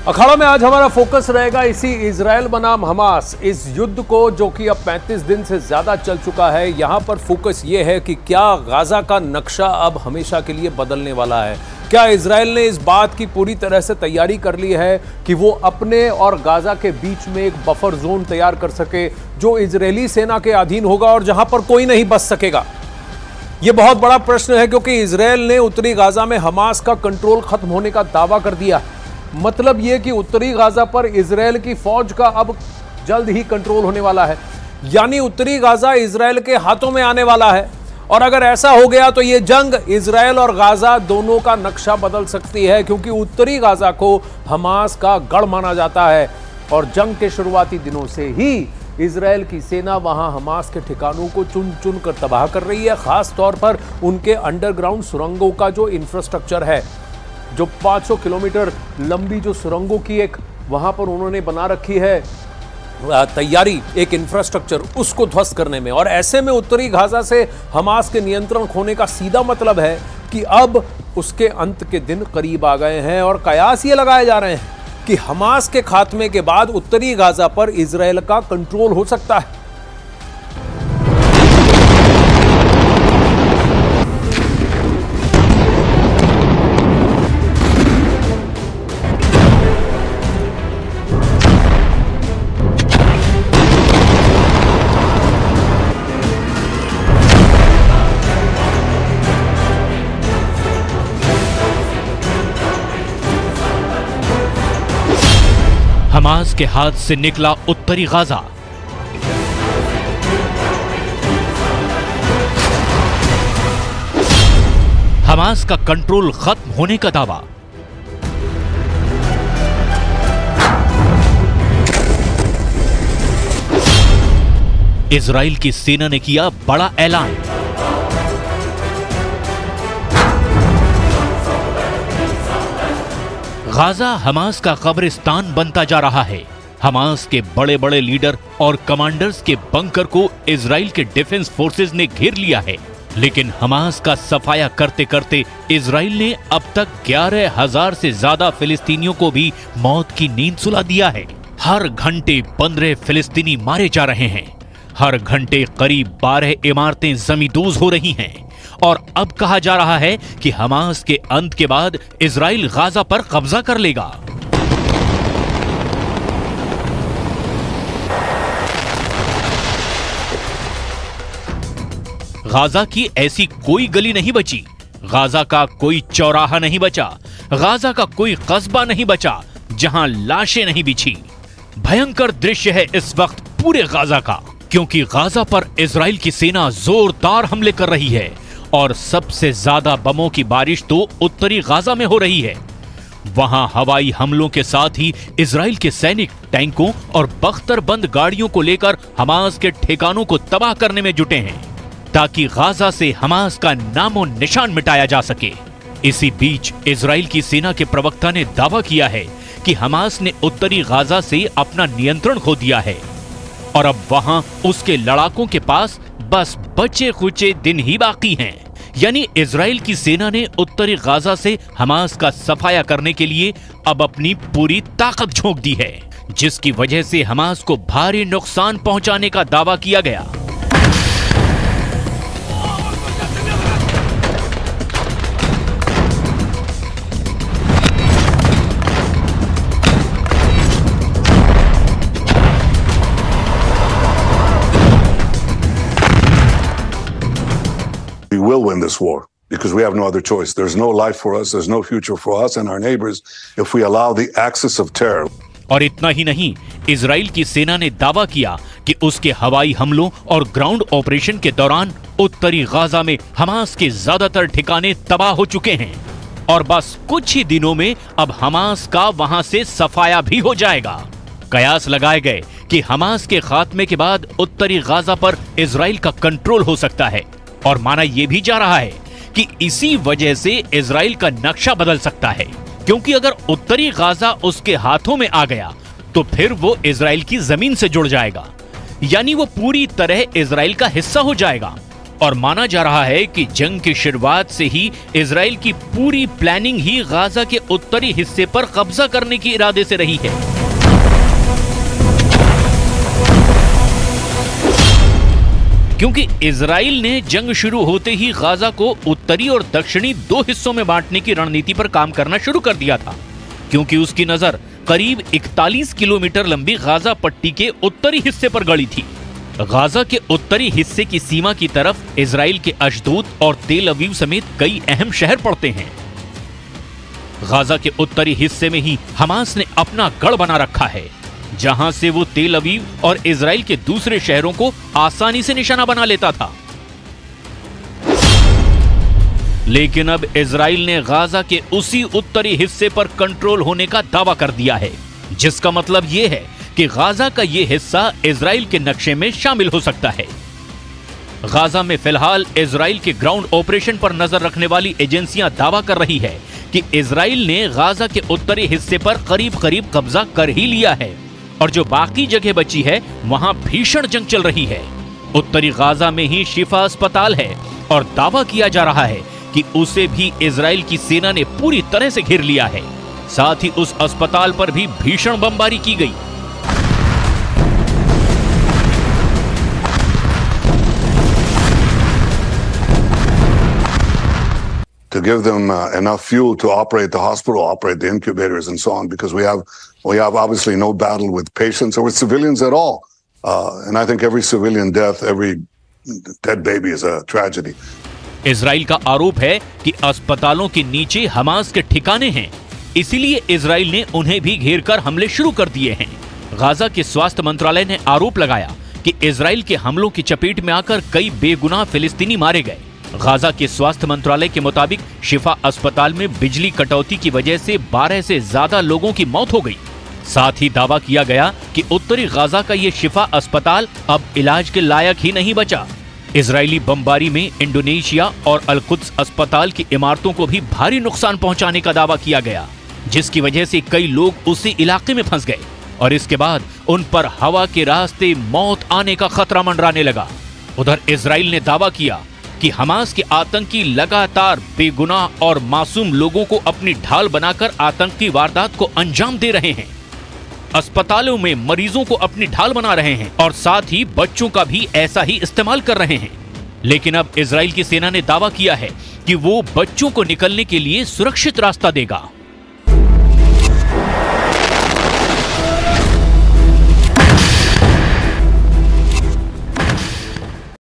अखाड़ा में आज हमारा फोकस रहेगा इसी इजराइल बनाम हमास इस युद्ध को, जो कि अब 35 दिन से ज्यादा चल चुका है। यहां पर फोकस यह है कि क्या गाजा का नक्शा अब हमेशा के लिए बदलने वाला है। क्या इजराइल ने इस बात की पूरी तरह से तैयारी कर ली है कि वो अपने और गाजा के बीच में एक बफर जोन तैयार कर सके, जो इजरायली सेना के अधीन होगा और जहां पर कोई नहीं बच सकेगा। यह बहुत बड़ा प्रश्न है, क्योंकि इजराइल ने उत्तरी गाजा में हमास का कंट्रोल खत्म होने का दावा कर दिया। मतलब यह कि उत्तरी गाजा पर इजराइल की फौज का अब जल्द ही कंट्रोल होने वाला है, यानी उत्तरी गाजा इजराइल के हाथों में आने वाला है। और अगर ऐसा हो गया तो यह जंग इजराइल और गाजा दोनों का नक्शा बदल सकती है, क्योंकि उत्तरी गाजा को हमास का गढ़ माना जाता है और जंग के शुरुआती दिनों से ही इजराइल की सेना वहां हमास के ठिकानों को चुन चुन कर तबाह कर रही है। खास तौर पर उनके अंडरग्राउंड सुरंगों का जो इंफ्रास्ट्रक्चर है, जो 500 किलोमीटर लंबी जो सुरंगों की एक वहां पर उन्होंने बना रखी है तैयारी, एक इंफ्रास्ट्रक्चर, उसको ध्वस्त करने में। और ऐसे में उत्तरी गाजा से हमास के नियंत्रण खोने का सीधा मतलब है कि अब उसके अंत के दिन करीब आ गए हैं। और कयास ये लगाए जा रहे हैं कि हमास के खात्मे के बाद उत्तरी गाजा पर इजराइल का कंट्रोल हो सकता है। हमास के हाथ से निकला उत्तरी गाजा। हमास का कंट्रोल खत्म होने का दावा। इजराइल की सेना ने किया बड़ा ऐलान। गाजा हमास का कब्रिस्तान बनता जा रहा है। हमास के बड़े बड़े लीडर और कमांडर्स के बंकर को इजराइल के डिफेंस फोर्सेज ने घेर लिया है। लेकिन हमास का सफाया करते करते इजराइल ने अब तक 11,000 से ज्यादा फिलिस्तीनियों को भी मौत की नींद सुला दिया है। हर घंटे 15 फिलिस्तीनी मारे जा रहे हैं। हर घंटे करीब 12 इमारतें जमींदोज हो रही हैं। और अब कहा जा रहा है कि हमास के अंत के बाद इजराइल गाजा पर कब्जा कर लेगा। गाजा की ऐसी कोई गली नहीं बची, गाजा का कोई चौराहा नहीं बचा, गाजा का कोई कस्बा नहीं बचा जहां लाशें नहीं बिछी। भयंकर दृश्य है इस वक्त पूरे गाजा का, क्योंकि गाजा पर इजराइल की सेना जोरदार हमले कर रही है और सबसे ज्यादा बमों की बारिश तो उत्तरी गाजा में हो रही है। वहां हवाई हमलों के साथ ही इजराइल के सैनिक टैंकों और बख्तरबंद गाड़ियों को लेकर हमास के ठिकानों को तबाह करने में जुटे हैं, ताकि गाजा से हमास का नामो निशान मिटाया जा सके। इसी बीच इजराइल की सेना के प्रवक्ता ने दावा किया है कि हमास ने उत्तरी गाजा से अपना नियंत्रण खो दिया है और अब वहां उसके लड़ाकों के पास बस बचे खुचे दिन ही बाकी हैं। यानी इजराइल की सेना ने उत्तरी गाजा से हमास का सफाया करने के लिए अब अपनी पूरी ताकत झोंक दी है, जिसकी वजह से हमास को भारी नुकसान पहुंचाने का दावा किया गया। We will win this war because we have no other choice. There's no life for us, there's no future for us and our neighbors if we allow the axis of terror. और इतना ही नहीं, Israel की सेना ने दावा किया कि उसके हवाई हमलों और ग्राउंड ऑपरेशन के दौरान उत्तरी गाजा में हमास के ज्यादातर ठिकाने तबाह हो चुके हैं और बस कुछ ही दिनों में अब हमास का वहां से सफाया भी हो जाएगा। कयास लगाए गए कि हमास के खात्मे के बाद उत्तरी गाजा पर इजराइल का कंट्रोल हो सकता है और माना यह भी जा रहा है कि इसी वजह से इजराइल का नक्शा बदल सकता है, क्योंकि अगर उत्तरी गाजा उसके हाथों में आ गया तो फिर वो इजराइल की जमीन से जुड़ जाएगा, यानी वो पूरी तरह इजराइल का हिस्सा हो जाएगा। और माना जा रहा है कि जंग की शुरुआत से ही इजराइल की पूरी प्लानिंग ही गाजा के उत्तरी हिस्से पर कब्जा करने के इरादे से रही है। क्योंकि इजराइल ने जंग शुरू होते ही गाजा को उत्तरी और दक्षिणी दो हिस्सों में बांटने की रणनीति पर काम करना शुरू कर दिया था, क्योंकि उसकी नजर करीब 41 किलोमीटर लंबी गाजा पट्टी के उत्तरी हिस्से पर गड़ी थी। गाजा के उत्तरी हिस्से की सीमा की तरफ इजराइल के अशदोद और तेल अवीव समेत कई अहम शहर पड़ते हैं। गाजा के उत्तरी हिस्से में ही हमास ने अपना गढ़ बना रखा है, जहां से वो तेल अवीव और इजराइल के दूसरे शहरों को आसानी से निशाना बना लेता था। लेकिन अब इजराइल ने गाजा के उसी उत्तरी हिस्से पर कंट्रोल होने का दावा कर दिया है, जिसका मतलब यह है कि गाजा का यह हिस्सा इजराइल के नक्शे में शामिल हो सकता है। गाजा में फिलहाल इजराइल के ग्राउंड ऑपरेशन पर नजर रखने वाली एजेंसियां दावा कर रही है कि इजराइल ने गाजा के उत्तरी हिस्से पर करीब करीब कब्जा कर ही लिया है और जो बाकी जगह बची है वहां भीषण जंग चल रही है। उत्तरी गाजा में ही शिफा अस्पताल है और दावा किया जा रहा है कि उसे भी इजराइल की सेना ने पूरी तरह से घेर लिया है। साथ ही उस अस्पताल पर भी भीषण बमबारी की गई। To give them enough fuel to operate the hospital, operate the incubators, and so on, because we have obviously no battle with patients or with civilians at all. And I think every civilian death, every dead baby is a tragedy. Israel का आरोप है कि अस्पतालों के नीचे Hamas के ठिकाने हैं, इसीलिए इजराइल ने उन्हें भी घेर कर हमले शुरू कर दिए हैं। गाजा के स्वास्थ्य मंत्रालय ने आरोप लगाया कि इजराइल के हमलों की चपेट में आकर कई बेगुनाह फिलिस्तीनी मारे गए। गाजा के स्वास्थ्य मंत्रालय के मुताबिक शिफा अस्पताल में बिजली कटौती की वजह से 12 से ज्यादा लोगों की मौत हो गई। साथ ही दावा किया गया कि उत्तरी गाजा का ये शिफा अस्पताल अब इलाज के लायक ही नहीं बचा। इजरायली बमबारी में इंडोनेशिया और अल-कुद्स अस्पताल की इमारतों को भी भारी नुकसान पहुंचाने का दावा किया गया, जिसकी वजह से कई लोग उसी इलाके में फंस गए और इसके बाद उन पर हवा के रास्ते मौत आने का खतरा मंडराने लगा। उधर इजराइल ने दावा किया कि हमास के आतंकी लगातार बेगुनाह और मासूम लोगों को अपनी ढाल बनाकर आतंकी वारदात को अंजाम दे रहे हैं, अस्पतालों में मरीजों को अपनी ढाल बना रहे हैं और साथ ही बच्चों का भी ऐसा ही इस्तेमाल कर रहे हैं। लेकिन अब इजराइल की सेना ने दावा किया है कि वो बच्चों को निकलने के लिए सुरक्षित रास्ता देगा।